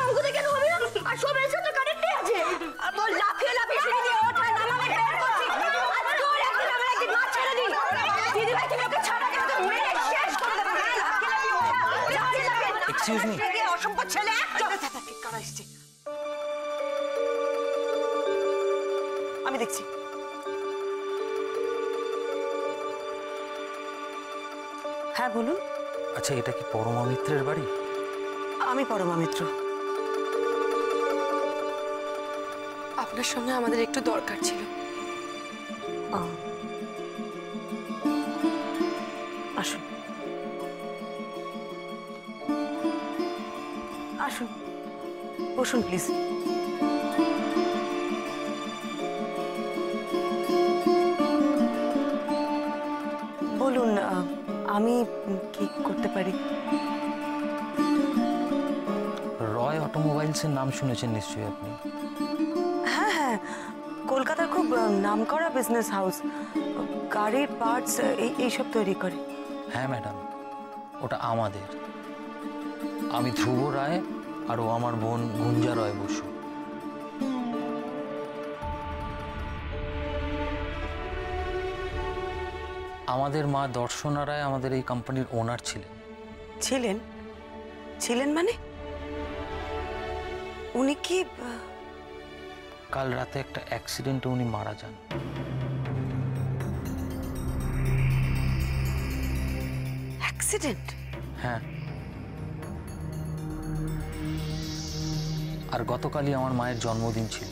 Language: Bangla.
অঙ্কুতে কেন হবে না? আর সব এসে তো কানেক্টই আছে। আর তোর লাফিয়ে লাফিয়ে সিঁড়ি দিয়ে ওঠা নামাবে বের করছি। আর তোর একদিন আমার একদিন মা ছেড়ে দিই। দিদি ভাই তুমি ওকে ছাড়া কেন? তো মেরে শেষ করে দেবো। লাফিয়ে লাফিয়ে ওঠা, লাফিয়ে লাফিয়ে। এক্সকিউজ মি, অসম্ভব ছেলে একদম। কারা এসছে? আমি দেখছি। হ্যাঁ বলুন। আচ্ছা এটা কি পরমা মিত্রের বাড়ি? আমি পরমা মিত্র। আপনার সঙ্গে আমাদের একটু দরকার ছিল। আসুন আসুন, বসুন প্লিজ। বলুন আমি কি করতে পারি? রয় অটোমোবাইলসের নাম শুনেছেন নিশ্চয়ই আপনি? হ্যাঁ হ্যাঁ, কলকাতার খুব নামকরা বিজনেস হাউস, গাড়ির পার্টস এইসব তৈরি করে। হ্যাঁ ম্যাডাম, ওটা আমাদের। আমি ধ্রুব রায় আর ও আমার বোন গুঞ্জা রয় বসু। আমাদের মা দর্শনা রায় আমাদের এই কোম্পানির ওনার ছিলেন। ছিলেন? ছিলেন মানে? উনি কি? কাল রাতে একটা অ্যাক্সিডেন্টে উনি মারা যান। অ্যাক্সিডেন্ট? হ্যাঁ, আর গতকালই আমার মায়ের জন্মদিন ছিল।